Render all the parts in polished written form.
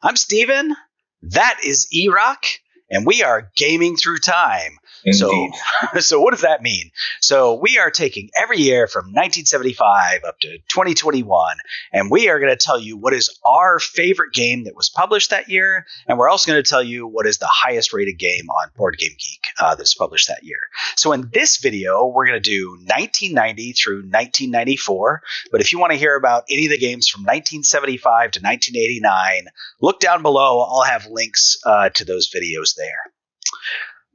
I'm Steven. That is Erock. And we are gaming through time. Indeed. So what does that mean? So we are taking every year from 1975 up to 2021, and we are going to tell you what is our favorite game that was published that year, and we're also going to tell you what is the highest rated game on BoardGameGeek that's published that year. So in this video, we're going to do 1990 through 1994, but if you want to hear about any of the games from 1975 to 1989, look down below. I'll have links to those videos there.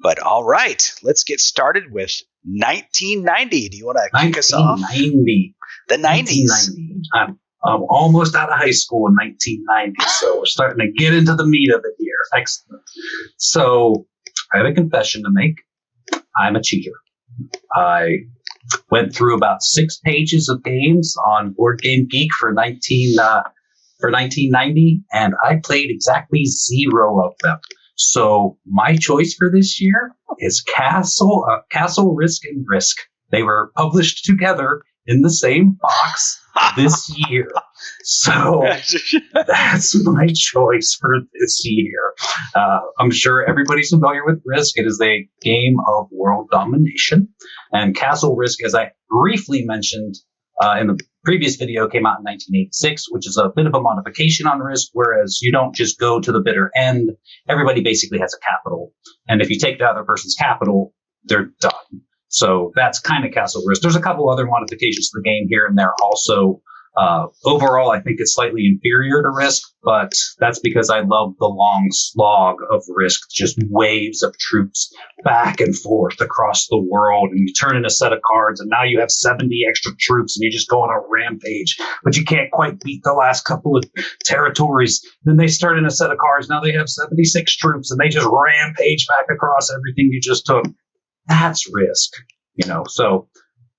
But all right, let's get started with 1990. Do you want to kick us off? 1990. The 90s. 1990. I'm almost out of high school in 1990, so we're starting to get into the meat of it here. Excellent. So I have a confession to make. I'm a cheater. I went through about 6 pages of games on BoardGameGeek for 1990, and I played exactly 0 of them. So my choice for this year is Castle, Risk, and Risk. They were published together in the same box this year. So that's my choice for this year. I'm sure everybody's familiar with Risk. It is a game of world domination. And Castle Risk, as I briefly mentioned in the previous video, came out in 1986, which is a bit of a modification on Risk, whereas you don't just go to the bitter end. Everybody basically has a capital. And if you take the other person's capital, they're done. So that's kind of Castle Risk. There's a couple other modifications to the game here and there also. Overall, I think it's slightly inferior to Risk, but that's because I love the long slog of Risk, just waves of troops back and forth across the world, and you turn in a set of cards, and now you have 70 extra troops, and you just go on a rampage, but you can't quite beat the last couple of territories. Then they start in a set of cards, now they have 76 troops, and they just rampage back across everything you just took. That's Risk,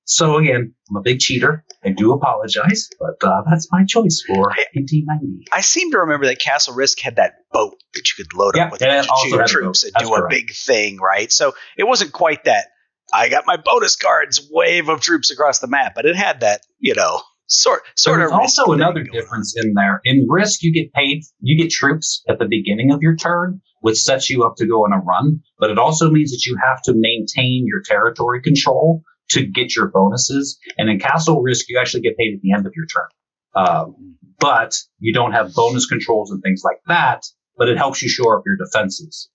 So again, I'm a big cheater. I do apologize, but that's my choice for 1990. I seem to remember that Castle Risk had that boat that you could load up with a bunch of troops and do a big thing, right? So it wasn't quite that I got my bonus cards wave of troops across the map, but it had that, sort of. There's also another difference in there. In Risk, you get paid, you get troops at the beginning of your turn, which sets you up to go on a run, but it also means that you have to maintain your territory control to get your bonuses. And in Castle Risk, you actually get paid at the end of your turn. But you don't have bonus controls and things like that, but it helps you shore up your defenses.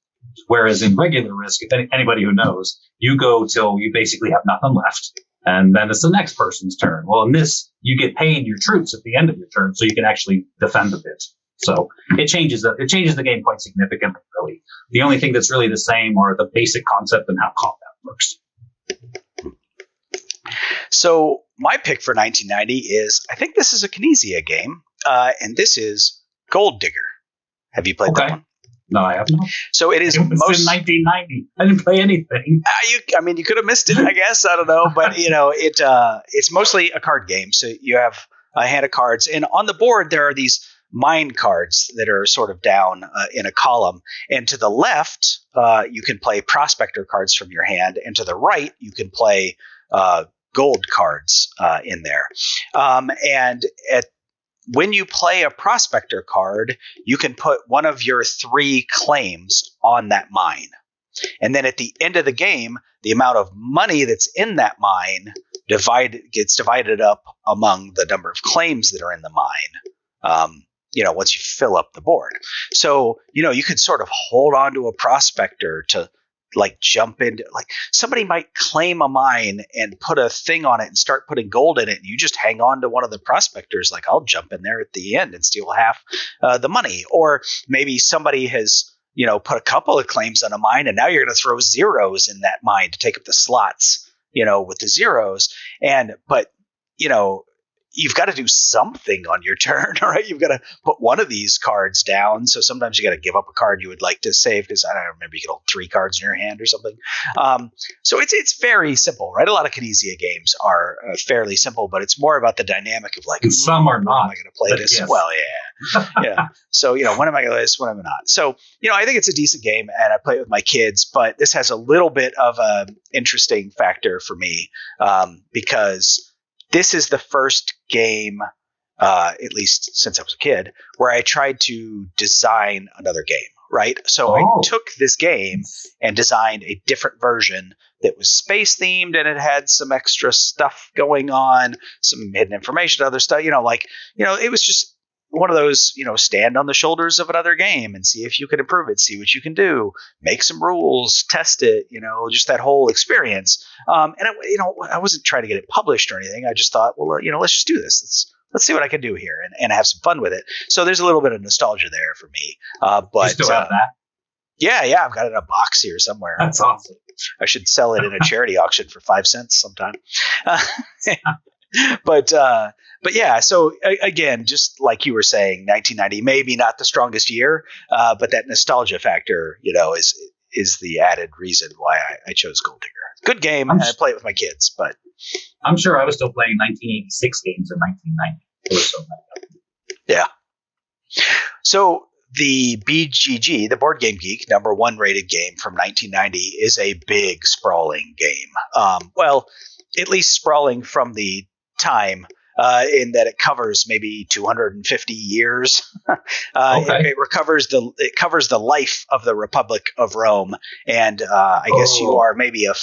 Whereas in regular Risk, if anybody who knows, you go till you basically have nothing left, and then it's the next person's turn. Well, in this, you get paid your troops at the end of your turn, so you can actually defend a bit. So it changes the game quite significantly, really. The only thing that's really the same are the basic concept and how combat works. So my pick for 1990 is, I think this is a Kinesia game, and this is Gold Digger. Have you played that one? No, I have not. So it is in 1990. I didn't play anything. You could have missed it, I guess. I don't know, but it's mostly a card game. So you have a hand of cards, and on the board there are these mine cards that are sort of down in a column. And to the left, you can play prospector cards from your hand, and to the right, you can play gold cards in there. When you play a prospector card, you can put one of your 3 claims on that mine. And then at the end of the game, the amount of money that's in that mine gets divided up among the number of claims that are in the mine. Once you fill up the board. So, you could sort of hold on to a prospector to jump into, somebody might claim a mine and put a thing on it and start putting gold in it, and you just hang on to one of the prospectors, I'll jump in there at the end and steal half the money. Or maybe somebody has put a couple of claims on a mine, and now you're going to throw zeros in that mine to take up the slots with the zeros. But you've got to do something on your turn, right? You've got to put one of these cards down. So sometimes you got to give up a card you would like to save because, I don't know, maybe you can hold 3 cards in your hand or something. So it's very simple, right? A lot of Kinesia games are fairly simple, but it's more about the dynamic of and some are not. When am I going to play this? Yes. Well, yeah. So, when am I going to play this? When am I not? So, I think it's a decent game, and I play it with my kids, but this has a little bit of an interesting factor for me because this is the first game at least since I was a kid, where I tried to design another game, right? So I took this game and designed a different version that was space themed, and it had some extra stuff going on, some hidden information, other stuff, it was just one of those, stand on the shoulders of another game and see if you can improve it, see what you can do, make some rules, test it, just that whole experience. And I wasn't trying to get it published or anything. I just thought, well, let's just do this. Let's see what I can do here and have some fun with it. So there's a little bit of nostalgia there for me. But you still have that? Yeah, I've got it in a box here somewhere. That's awesome. I should sell it in a charity auction for 5 cents sometime. But yeah, so again, just like you were saying, 1990, maybe not the strongest year, but that nostalgia factor, is the added reason why I chose Gold Digger. Good game, and I play it with my kids, but I'm sure I was still playing 1986 games in 1990. There was so many. Yeah. So the BGG, the Board Game Geek, #1 rated game from 1990 is a big, sprawling game. Well, at least sprawling from the time, in that it covers maybe 250 years. It covers the life of the Republic of Rome, and I guess you are maybe a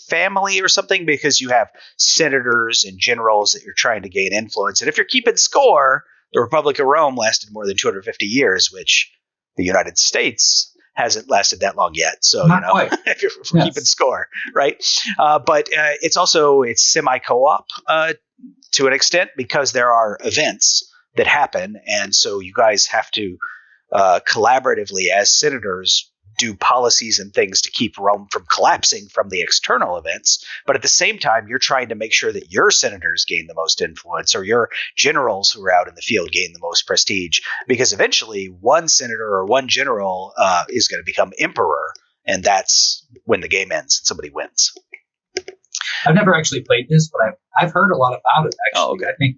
family or something because you have senators and generals that you're trying to gain influence. And if you're keeping score, the Republic of Rome lasted more than 250 years, which the United States hasn't lasted that long yet. So, if you're keeping score, right? But it's semi-co-op to an extent because there are events that happen. And so you guys have to collaboratively as senators do policies and things to keep Rome from collapsing from the external events. But at the same time, you're trying to make sure that your senators gain the most influence or your generals who are out in the field gain the most prestige, because eventually one senator or one general is going to become emperor. And that's when the game ends and somebody wins. I've never actually played this, but I've heard a lot about it, actually. Oh, okay. I think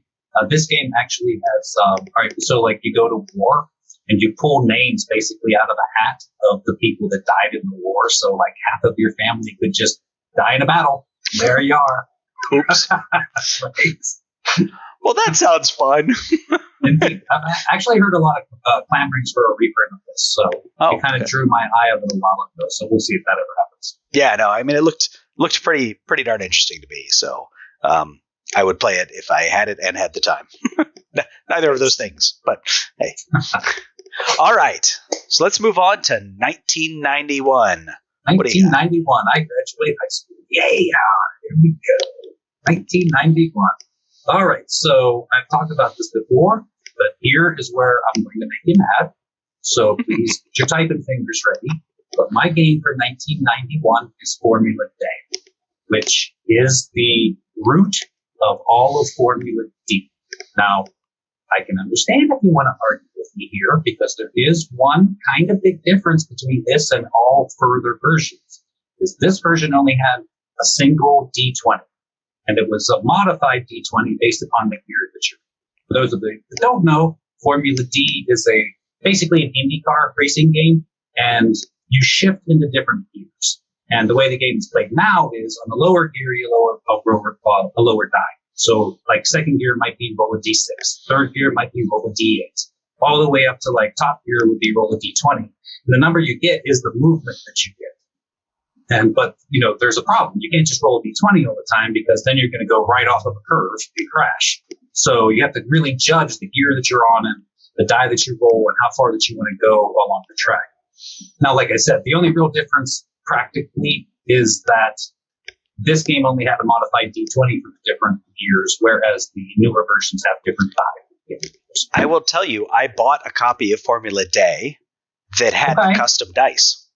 this game actually has, all right, so like you go to war and you pull names basically out of a hat of the people that died in the war. So like half of your family could just die in a battle. There you are. Oops. Right. Well, that sounds fun. Indeed. I've actually heard a lot of clamorings for a reprint of this. So it kind of drew my eye a little while ago. So we'll see if that ever happens. Yeah, no, I mean, it looked pretty darn interesting to me. So I would play it if I had it and had the time. Neither of those things, but hey. All right. So let's move on to 1991. 1991. I graduated high school. Yeah, here we go. 1991. All right. So I've talked about this before, but here is where I'm going to make you mad. So please get your typing fingers ready. But my game for 1991 is Formula Day, which is the root of all of Formula D. Now, I can understand if you want to argue with me here, because there is one kind of big difference between this and all further versions. Is this version only had a single D20, and it was a modified D20 based upon the gear that you're. For those of you that don't know, Formula D is basically an IndyCar racing game, and you shift into different gears. And the way the game is played now is on the lower gear, you lower a lower die. So like second gear might be roll a D6. Third gear might be roll a D8. All the way up to like top gear would be roll a D20. And the number you get is the movement that you get. But there's a problem. You can't just roll a D20 all the time, because then you're going to go right off of a curve and crash. So you have to really judge the gear that you're on and the die that you roll and how far that you want to go along the track. Now, like I said, the only real difference practically is that this game only had a modified D20 for the different gears, whereas the newer versions have different die. I will tell you, I bought a copy of Formula Day that had the custom dice.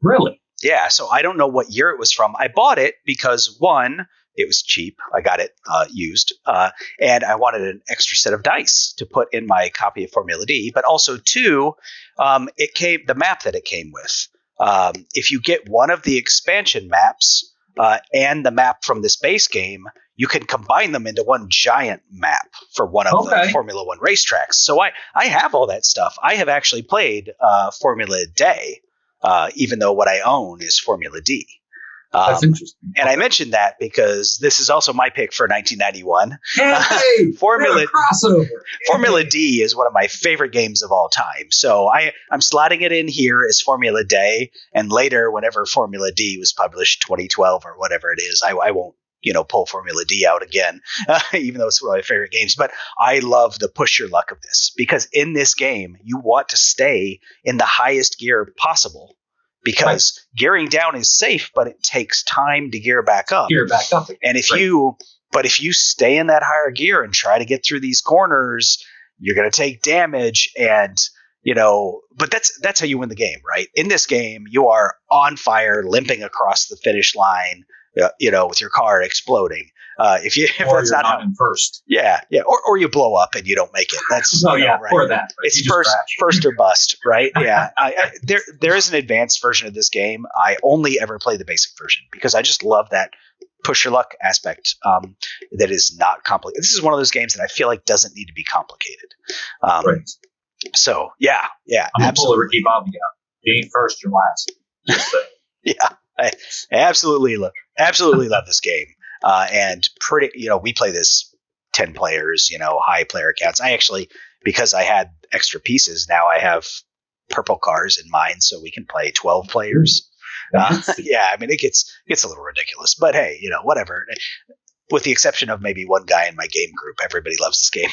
Really? Yeah, so I don't know what year it was from. I bought it because, one, it was cheap. I got it used. And I wanted an extra set of dice to put in my copy of Formula D. But also, two, the map that it came with. If you get one of the expansion maps and the map from this base game, you can combine them into one giant map for one of the Formula One racetracks. So I have all that stuff. I have actually played Formula Day, even though what I own is Formula D. That's interesting. And I mentioned that because this is also my pick for 1991. Hey, Formula crossover. Formula D is one of my favorite games of all time. So I'm slotting it in here as Formula Day. And later, whenever Formula D was published, 2012 or whatever it is, I won't pull Formula D out again, even though it's one of my favorite games. But I love the push your luck of this because in this game, you want to stay in the highest gear possible. Because gearing down is safe, but it takes time to gear back up. And if you stay in that higher gear and try to get through these corners, you're going to take damage. And but that's how you win the game, right? In this game, you are on fire, limping across the finish line, with your car exploding. If that's not in first, or you blow up and you don't make it. That's right. Or that. Right? It's first or bust, right? Yeah. There is an advanced version of this game. I only ever play the basic version because I just love that push your luck aspect. That is not complicated. This is one of those games that I feel like doesn't need to be complicated. Right. So yeah, I'm gonna pull a Ricky Bobby out. You ain't first, you're last. Yeah, I absolutely love this game. And we play this 10 players, high player counts. I actually, because I had extra pieces, now I have purple cars in mine, so we can play 12 players. It gets a little ridiculous, but hey, whatever. With the exception of maybe one guy in my game group, everybody loves this game.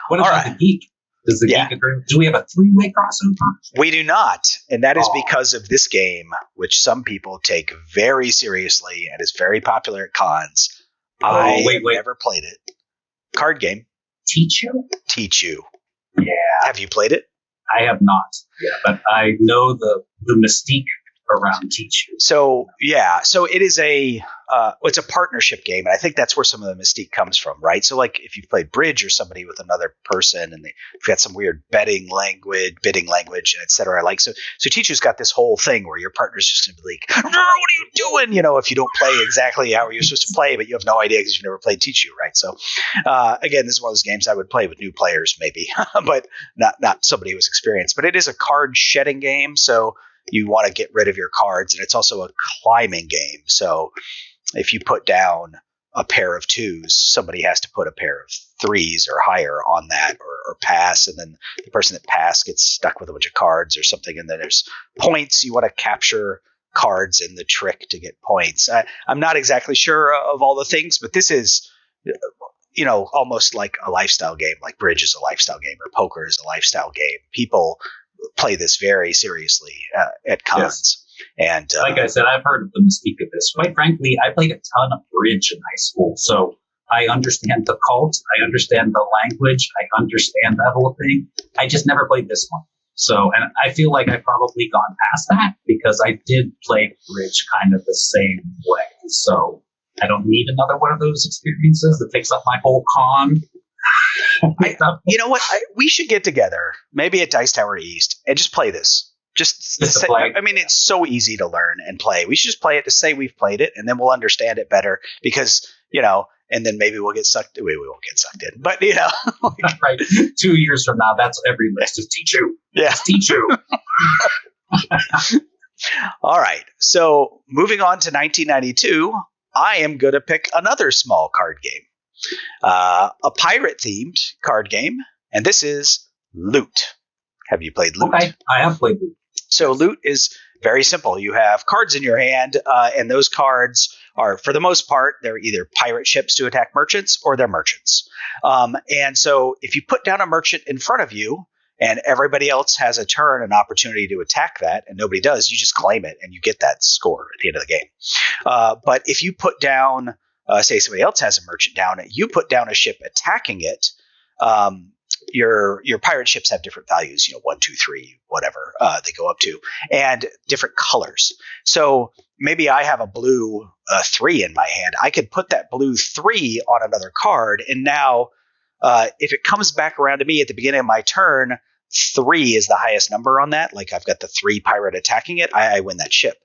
What about the Geek? Does the Geek agree? Do we have a 3-way crossover? We do not. And that is because of this game, which some people take very seriously and is very popular at cons. I never played it. Card game. Tichu. Yeah. Have you played it? I have not. Yeah, but I know the mystique around Tichu. So it is it's a partnership game, and I think that's where some of the mystique comes from, right? So like if you've played bridge or somebody with another person and they've got some weird bidding language, and et cetera. Like so Tichu's got this whole thing where your partner's just gonna be like, what are you doing? If you don't play exactly how you're supposed to play, but you have no idea because you've never played Tichu, right? So again, this is one of those games I would play with new players maybe, but not somebody who's experienced. But it is a card shedding game, so you want to get rid of your cards, and it's also a climbing game. So if you put down a pair of 2s, somebody has to put a pair of 3s or higher on that or pass, and then the person that passed gets stuck with a bunch of cards or something, and then there's points. You want to capture cards in the trick to get points. I'm not exactly sure of all the things, but this is almost like a lifestyle game, like bridge is a lifestyle game or poker is a lifestyle game. People play this very seriously at cons. And like I said, I've heard of the mystique of this. Quite frankly, I played a ton of bridge in high school, so I understand the cult, I understand the language, I understand that whole thing. I just never played this one. So, and I feel like I've probably gone past that because I did play bridge kind of the same way. So I don't need another one of those experiences that takes up my whole con. You know what? We should get together, maybe at Dice Tower East, and just play this. It's so easy to learn and play. We should just play it to say we've played it, and then we'll understand it better because, and then maybe we'll get sucked. We won't get sucked in, but, right. 2 years from now, that's every list is Tichu. Yeah. It's Tichu. All right. So moving on to 1992, I am going to pick another small card game. A pirate-themed card game, and this is Loot. Have you played Loot? Okay, I have played Loot. So Loot is very simple. You have cards in your hand, and those cards are, for the most part, they're either pirate ships to attack merchants or they're merchants. And so if you put down a merchant in front of you and everybody else has a turn, an opportunity to attack that, and nobody does, you just claim it and you get that score at the end of the game. But if you put down say somebody else has a merchant down, you put down a ship attacking it. Your pirate ships have different values, 1, 2, 3, whatever they go up to, and different colors. So maybe I have a blue 3 in my hand. I could put that blue 3 on another card, and now if it comes back around to me at the beginning of my turn, 3 is the highest number on that. Like I've got the 3 pirate attacking it, I win that ship.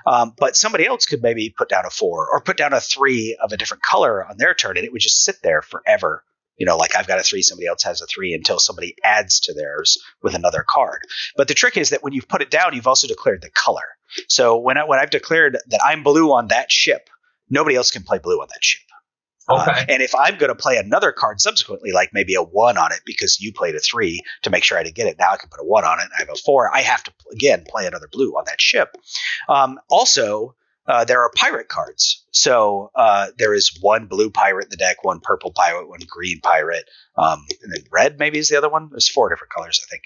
But somebody else could maybe put down a 4 or put down a 3 of a different color on their turn, and it would just sit there forever. Like I've got a 3, somebody else has a 3 until somebody adds to theirs with another card. But the trick is that when you've put it down, you've also declared the color. So when I've declared that I'm blue on that ship, nobody else can play blue on that ship. Okay. And if I'm going to play another card subsequently, like maybe a 1 on it because you played a 3 to make sure I didn't get it, now I can put a 1 on it and I have a 4. I have to, again, play another blue on that ship. Also, there are pirate cards. So there is 1 blue pirate in the deck, 1 purple pirate, 1 green pirate, and then red maybe is the other one. There's 4 different colors, I think.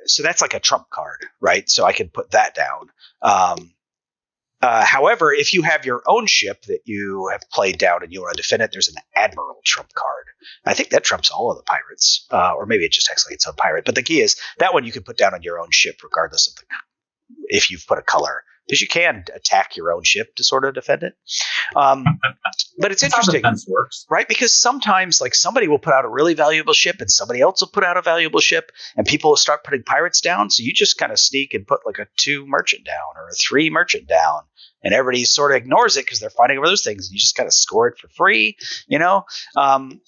So that's like a trump card, right? So I can put that down. However, if you have your own ship that you have played down and you want to defend it, there's an Admiral trump card. I think that trumps all of the pirates, or maybe it just acts like its own pirate. But the key is that one you can put down on your own ship, regardless of if you've put a color, because you can attack your own ship to sort of defend it. But it's interesting, how defense works, right? Because sometimes, like, somebody will put out a really valuable ship, and somebody else will put out a valuable ship, and people will start putting pirates down. So you just kind of sneak and put like a 2 merchant down or a 3 merchant down, and everybody sort of ignores it because they're fighting over those things. And you just kind of score it for free,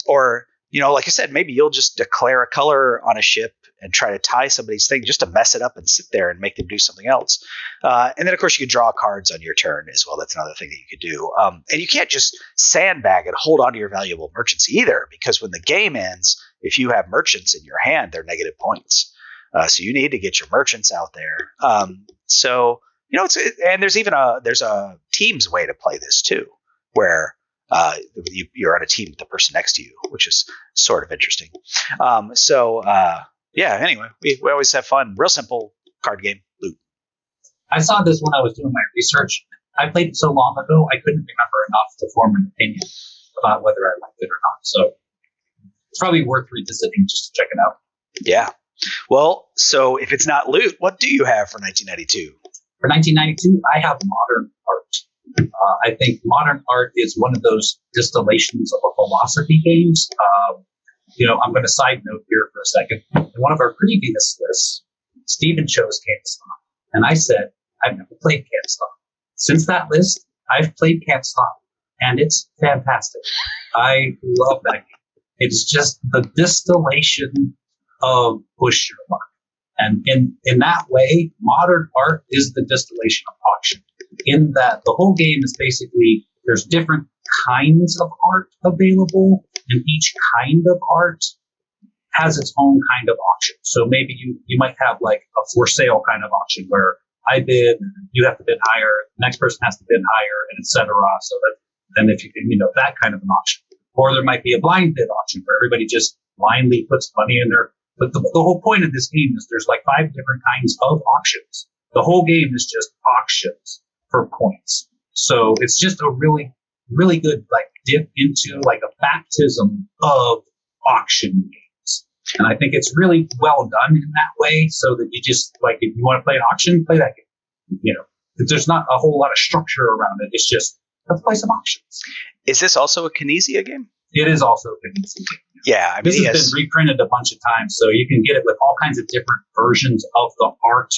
or like I said, maybe you'll just declare a color on a ship and try to tie somebody's thing just to mess it up and sit there and make them do something else. And then, of course, you could draw cards on your turn as well. That's another thing that you could do. And you can't just sandbag and hold on to your valuable merchants either, because when the game ends, if you have merchants in your hand, they're negative points. So you need to get your merchants out there. And there's even there's a team's way to play this too, where you're on a team with the person next to you, which is sort of interesting. Anyway, we always have fun. Real simple card game, loot. I saw this when I was doing my research. I played it so long ago, I couldn't remember enough to form an opinion about whether I liked it or not. So it's probably worth revisiting just to check it out. Yeah. Well, so if it's not loot, what do you have for 1992? For 1992, I have modern art. I think modern art is one of those distillations of a philosophy games. I'm going to side note here for a second. In one of our previous lists, Steven chose Can't Stop. And I said, I've never played Can't Stop. Since that list, I've played Can't Stop. And it's fantastic. I love that game. It's just the distillation of push your luck. And in that way, modern art is the distillation of auction. In that the whole game is basically, there's different kinds of art available, and each kind of art has its own kind of auction. So maybe you might have like a for sale kind of auction where I bid, you have to bid higher, the next person has to bid higher, and etc. So that then if you can, that kind of an auction. Or there might be a blind bid auction where everybody just blindly puts money in there. But the whole point of this game is there's like 5 different kinds of auctions. The whole game is just auctions for points. So it's just a really, really good like dip into like a baptism of auction games. And I think it's really well done in that way, so that you just like, if you want to play an auction, play that game. There's not a whole lot of structure around it. It's just, let's play some auctions. Is this also a Kinesia game? It is also a Kinesia game. Yeah, I mean, this has been reprinted a bunch of times, so you can get it with all kinds of different versions of the art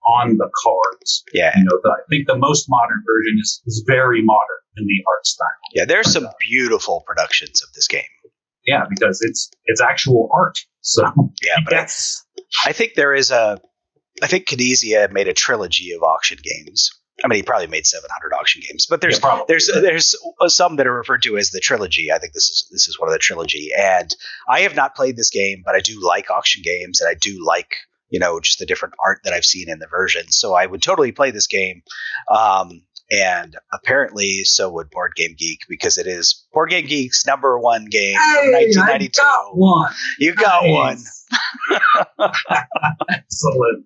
on the cards. Yeah. I think the most modern version is very modern in the art style. Yeah, there's some beautiful productions of this game. Yeah, because it's actual art. So yeah, but I think I think Kinesia made a trilogy of auction games. I mean, he probably made 700 auction games, but there's some that are referred to as the trilogy. I think this is one of the trilogy, and I have not played this game, but I do like auction games, and I do like just the different art that I've seen in the version. So I would totally play this game, and apparently so would BoardGameGeek, because it is BoardGameGeek's #1 game from 1992. I got one. You got one. Excellent.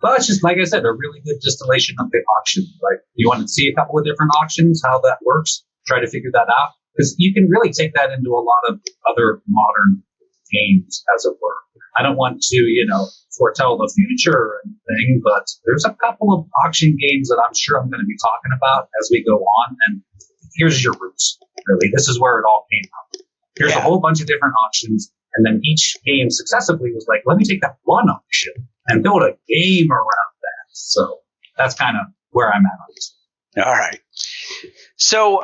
Well, it's just, like I said, a really good distillation of the auction. Like, you want to see a couple of different auctions, how that works, try to figure that out. Because you can really take that into a lot of other modern games, as it were. I don't want to, foretell the future and thing, but there's a couple of auction games that I'm sure I'm going to be talking about as we go on. And here's your roots, really. This is where it all came out. Here's a whole bunch of different auctions. And then each game successively was like, let me take that one auction and build a game around that. So that's kind of where I'm at on this. All right. So,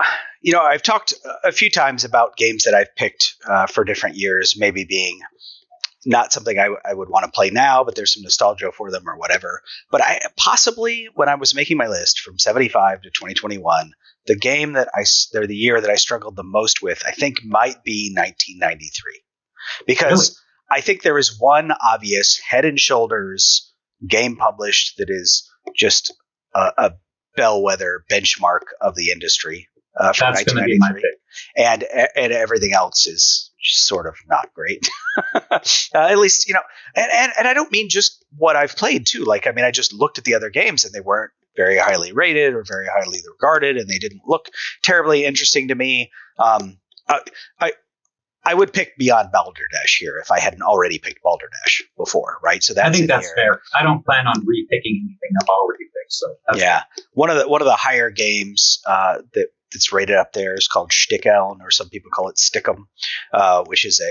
I've talked a few times about games that I've picked for different years, maybe being not something I would want to play now, but there's some nostalgia for them or whatever. But I possibly, when I was making my list from 75 to 2021, the game that the year that I struggled the most with, I think might be 1993. Because I think there is one obvious head and shoulders game published that is just a bellwether benchmark of the industry from 1993. And everything else is sort of not great. At least, and I don't mean just what I've played too. Like, I mean, I just looked at the other games and they weren't very highly rated or very highly regarded, and they didn't look terribly interesting to me. I would pick Beyond Balderdash here if I hadn't already picked Balderdash before, right? So I think that's fair. I don't plan on repicking anything I've already picked. So yeah, one of the higher games that's rated up there is called Shtickeln, or some people call it Stickum, which is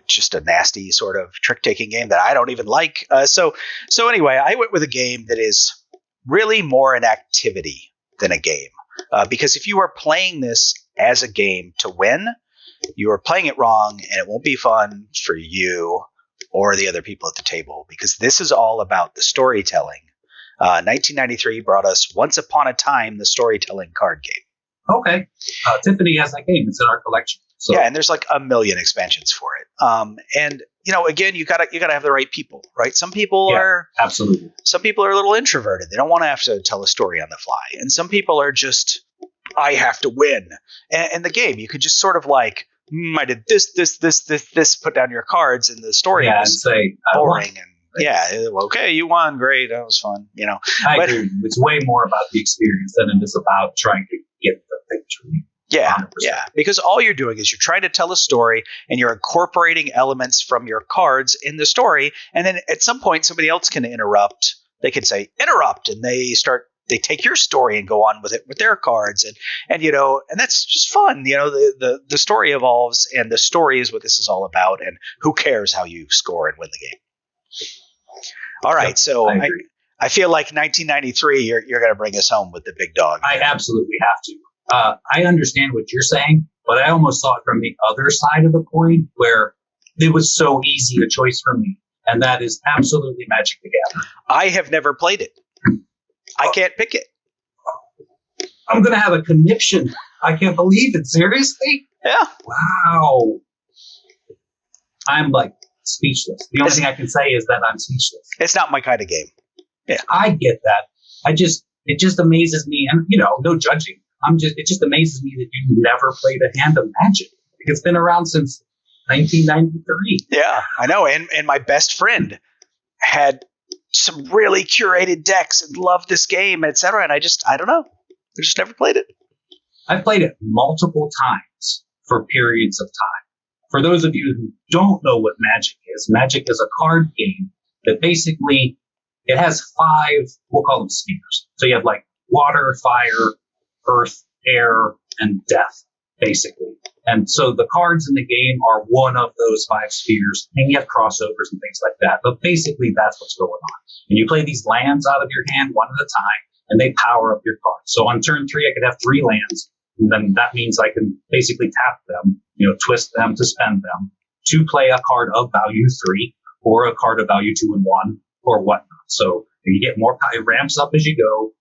just a nasty sort of trick taking game that I don't even like. So anyway, I went with a game that is really more an activity than a game, because if you are playing this as a game to win, you are playing it wrong, and it won't be fun for you or the other people at the table, because this is all about the storytelling. 1993 brought us Once Upon a Time, the storytelling card game. Okay. Tiffany has that game. It's in our collection. So. Yeah, and there's like a million expansions for it. And again, you gotta have the right people, right? Some people are absolutely. Some people are a little introverted. They don't want to have to tell a story on the fly, and some people are just, I have to win. And the game, you could just sort of like, I did this, put down your cards, and the story was boring. And okay, you won, great, that was fun. I agree. It's way more about the experience than it is about trying to get the victory. Yeah, 100%. Yeah, because all you're doing is you're trying to tell a story, and you're incorporating elements from your cards in the story, and then at some point somebody else can interrupt. They can say interrupt, and they take your story and go on with it with their cards, and that's just fun. The story evolves, and the story is what this is all about, and who cares how you score and win the game. All right, so I feel like 1993, you're going to bring us home with the big dog. I absolutely have to. I understand what you're saying, but I almost saw it from the other side of the coin, where it was so easy a choice for me, and that is absolutely Magic the Gathering. I have never played it. I can't pick it. I'm going to have a conniption. I can't believe it. Seriously? Yeah. Wow. I'm like speechless. The only thing I can say is that I'm speechless. It's not my kind of game. Yeah. I get that. It just amazes me, and no judging. It just amazes me that you never played a hand of Magic. It's been around since 1993. Yeah, I know. And my best friend had some really curated decks and loved this game, etc. And I don't know. I just never played it. I've played it multiple times for periods of time. For those of you who don't know what Magic is a card game that basically, it has 5, we'll call them spheres. So you have like water, fire, earth, air, and death, basically. And so the cards in the game are one of those 5 spheres, and you have crossovers and things like that. But basically, that's what's going on. And you play these lands out of your hand one at a time, and they power up your cards. So on turn 3, I could have 3 lands, and then that means I can basically tap them, twist them to spend them, to play a card of value 3, or a card of value 2 and 1, or whatnot. So you get more, it ramps up as you go.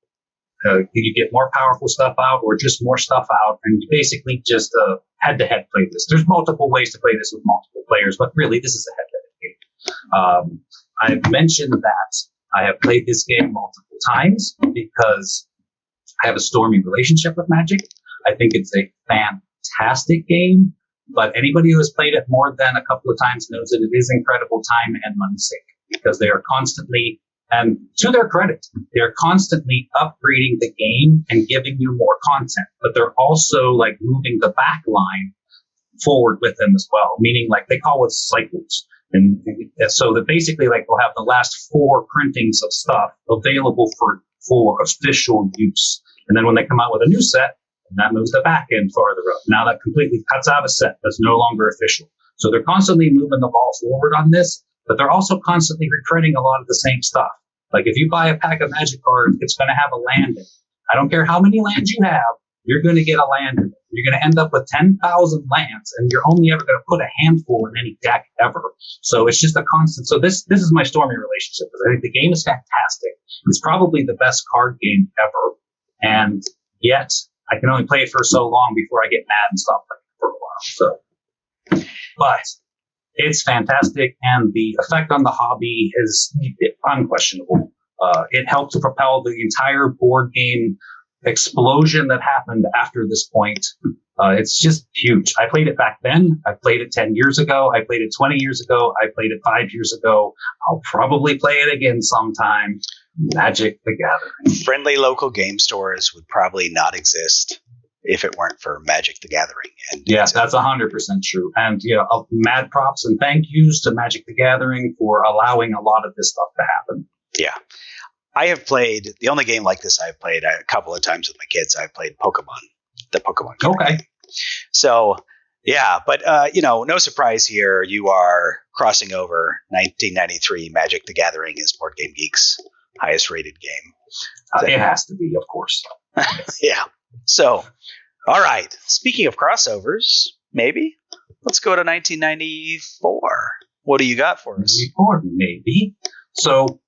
You get more powerful stuff out, or just more stuff out, and you basically just head-to-head play this. There's multiple ways to play this with multiple players, but really this is a head-to-head game. I've mentioned that I have played this game multiple times because I have a stormy relationship with Magic. I think it's a fantastic game, but anybody who has played it more than a couple of times knows that it is incredible time and money sink, because they are constantly, and to their credit, they're constantly upgrading the game and giving you more content, but they're also like moving the back line forward with them as well, meaning like they call it cycles. And so that basically like they'll have the last 4 printings of stuff available for official use. And then when they come out with a new set, that moves the back end farther up. Now that completely cuts out a set that's no longer official. So they're constantly moving the ball forward on this, but they're also constantly reprinting a lot of the same stuff. Like if you buy a pack of Magic cards, it's going to have a land in it. I don't care how many lands you have, you're going to get a land. You're going to end up with 10,000 lands, and you're only ever going to put a handful in any deck ever. So it's just a constant. So this is my Stormy relationship. I think the game is fantastic. It's probably the best card game ever, and yet I can only play it for so long before I get mad and stop playing it for a while. So, but it's fantastic, and the effect on the hobby is unquestionable. It helped to propel the entire board game explosion that happened after this point. It's just huge. I played it back then. I played it 10 years ago. I played it 20 years ago. I played it 5 years ago. I'll probably play it again sometime. Magic the Gathering. Friendly local game stores would probably not exist if it weren't for Magic the Gathering. And yeah, that's 100% true. And mad props and thank yous to Magic the Gathering for allowing a lot of this stuff to happen. Yeah. I have played, the only game like this I've played a couple of times with my kids, I've played Pokemon, the Pokemon card game. So, yeah, but, no surprise here. You are crossing over 1993. Magic the Gathering is BoardGameGeek's highest rated game. It has to be, of course. Yeah. So, all right. Speaking of crossovers, maybe let's go to 1994. What do you got for us? Maybe. So,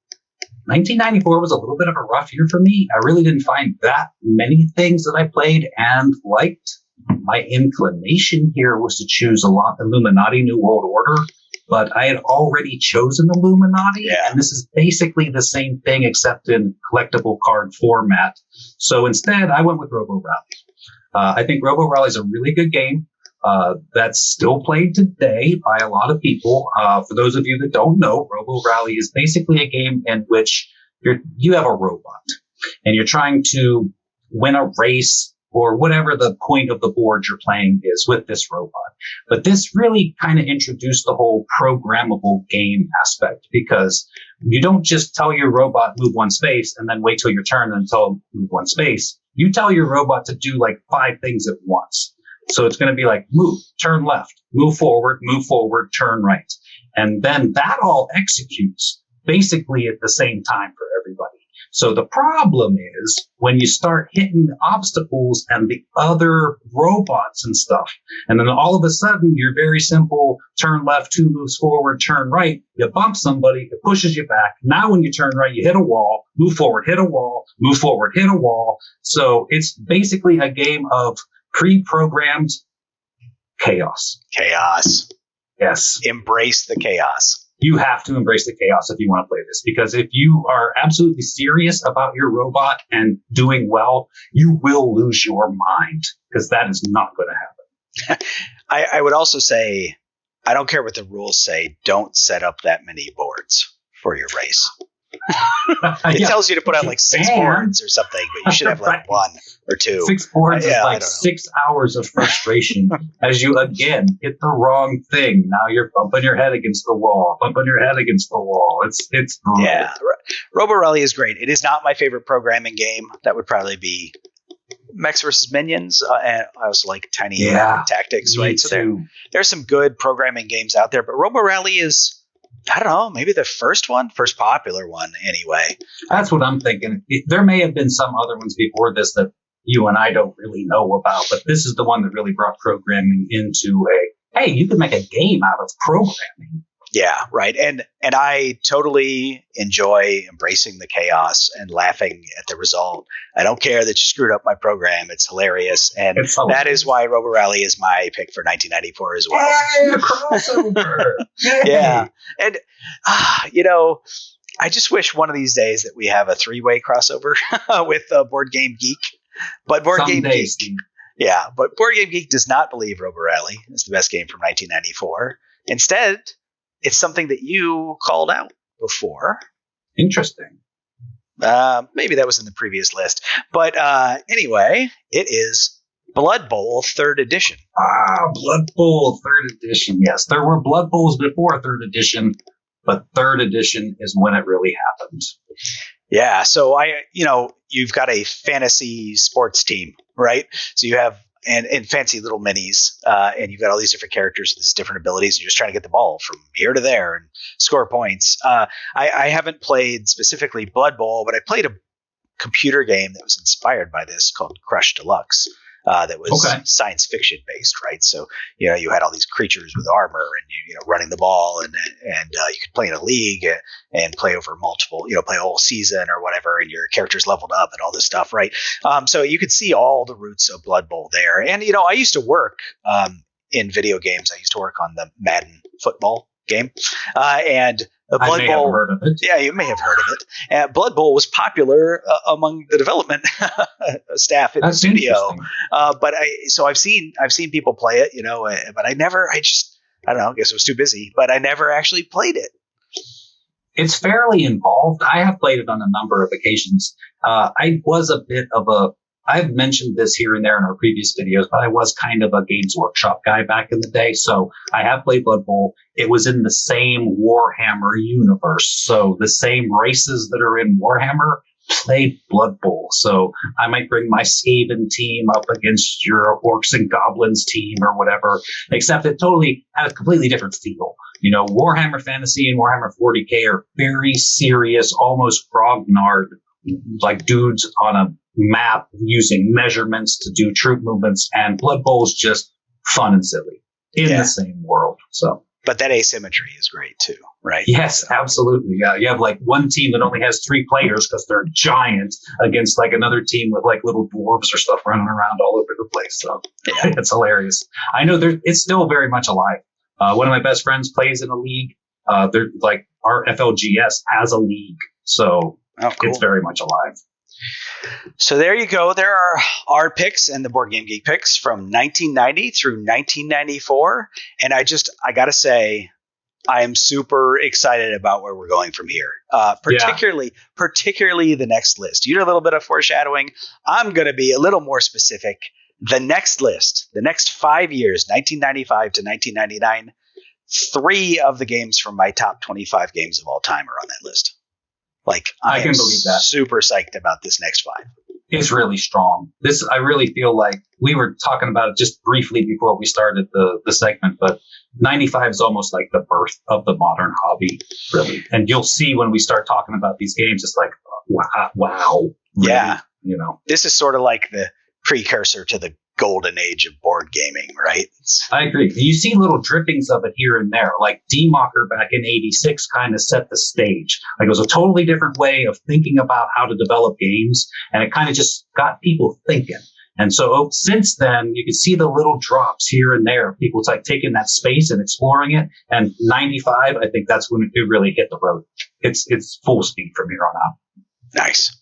1994 was a little bit of a rough year for me. I really didn't find that many things that I played and liked. My inclination here was to choose a lot Illuminati New World Order, but I had already chosen Illuminati, and this is basically the same thing except in collectible card format. So instead, I went with RoboRally. I think RoboRally is a really good game. That's still played today by a lot of people. For those of you that don't know, RoboRally is basically a game in which you have a robot and you're trying to win a race or whatever the point of the board you're playing is with this robot. But this really kind of introduced the whole programmable game aspect, because you don't just tell your robot move one space and then wait till your turn and tell them move one space. You tell your robot to do like 5 things at once. So it's going to be like move, turn left, move forward, turn right. And then that all executes basically at the same time for everybody. So the problem is when you start hitting obstacles and the other robots and stuff, and then all of a sudden your very simple turn left, 2 moves forward, turn right, you bump somebody, it pushes you back. Now when you turn right, you hit a wall, move forward, hit a wall, move forward, hit a wall. So it's basically a game of pre-programmed chaos. Chaos. Yes. Embrace the chaos. You have to embrace the chaos if you want to play this, because if you are absolutely serious about your robot and doing well, you will lose your mind, because that is not going to happen. I would also say, I don't care what the rules say, don't set up that many boards for your race. It tells you to put out like 6 boards or something, but you should have like 1 or 2. 6 boards is like 6 hours of frustration as you again hit the wrong thing. Now you're bumping your head against the wall, It's brutal. Yeah. RoboRally is great. It is not my favorite programming game. That would probably be Mechs vs. Minions. And I also like Tiny Tactics, right? So there's some good programming games out there, but RoboRally is, I don't know, maybe the first popular one anyway. That's what I'm thinking. There may have been some other ones before this that you and I don't really know about, but this is the one that really brought programming into hey, you can make a game out of programming. Yeah, right. And I totally enjoy embracing the chaos and laughing at the result. I don't care that you screwed up my program. It's hilarious. And that is why RoboRally is my pick for 1994 as well. Hey, a crossover! Yeah. And, I just wish one of these days that we have a 3-way crossover with BoardGameGeek. But BoardGameGeek. Yeah, but BoardGameGeek does not believe RoboRally is the best game from 1994. Instead, it's something that you called out before. Interesting. Maybe that was in the previous list. But anyway, it is Blood Bowl 3rd edition. Blood Bowl 3rd edition. Yes, there were Blood Bowls before 3rd edition, but 3rd edition is when it really happened. Yeah, so you've got a fantasy sports team, right? So you have and fancy little minis, and you've got all these different characters with these different abilities. And you're just trying to get the ball from here to there and score points. I haven't played specifically Blood Bowl, but I played a computer game that was inspired by this called Crush Deluxe. that was science fiction based, right? So, you had all these creatures with armor and, running the ball and you could play in a league and play over multiple, play a whole season or whatever, and your character's leveled up and all this stuff, right? So you could see all the roots of Blood Bowl there. And, I used to work in video games. I used to work on the Madden football game. And the Blood Bowl, have heard of it. Yeah, you may have heard of it. Blood Bowl was popular among the development staff in the studio. But I've seen people play it, but I don't know, I guess it was too busy, but I never actually played it. It's fairly involved. I have played it on a number of occasions. I was a bit of I've mentioned this here and there in our previous videos, but I was kind of a Games Workshop guy back in the day. So I have played Blood Bowl. It was in the same Warhammer universe. So the same races that are in Warhammer played Blood Bowl. So I might bring my Skaven team up against your Orcs and Goblins team or whatever, except it totally had a completely different feel. Warhammer Fantasy and Warhammer 40K are very serious, almost grognard, like dudes on a map using measurements to do troop movements, and Blood Bowl is just fun and silly in the same world. So, but that asymmetry is great too, right? Yes, absolutely. Yeah, you have like one team that only has 3 players because they're giant against like another team with like little dwarves or stuff running around all over the place. So it's hilarious. I know it's still very much alive. One of my best friends plays in a league. They're like our FLGS has a league, so it's very much alive. So there you go. There are our picks and the Board Game Geek picks from 1990 through 1994. And I got to say, I am super excited about where we're going from here. Particularly the next list. You did a little bit of foreshadowing. I'm going to be a little more specific. The next list, the next 5 years, 1995 to 1999, 3 of the games from my top 25 games of all time are on that list. Like, I can believe that. Super psyched about this next 5. It's really strong. I really feel like we were talking about it just briefly before we started the segment, but 95 is almost like the birth of the modern hobby, really. And you'll see when we start talking about these games, it's like, wow. Really, yeah. This is sort of like the precursor to the golden age of board gaming, right? I agree. You see little drippings of it here and there. Like D-Mocker back in 86 kind of set the stage. Like it was a totally different way of thinking about how to develop games, and it kind of just got people thinking. And so since then, you can see the little drops here and there. People like taking that space and exploring it. And 95, I think that's when it really hit the road. It's full speed from here on out. Nice.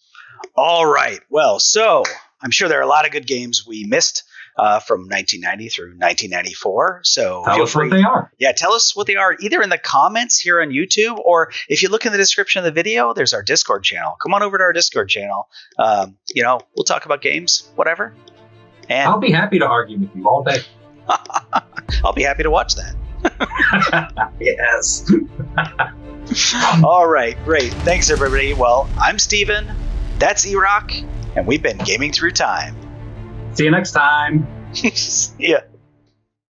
All right. Well, so I'm sure there are a lot of good games we missed from 1990 through 1994. So tell us what they are. Yeah, tell us what they are, either in the comments here on YouTube, or if you look in the description of the video, there's our Discord channel. Come on over to our Discord channel. We'll talk about games, whatever. And I'll be happy to argue with you all day. I'll be happy to watch that. Yes. All right, great. Thanks, everybody. Well, I'm Steven. That's Erock. And we've been gaming through time. See you next time. See ya.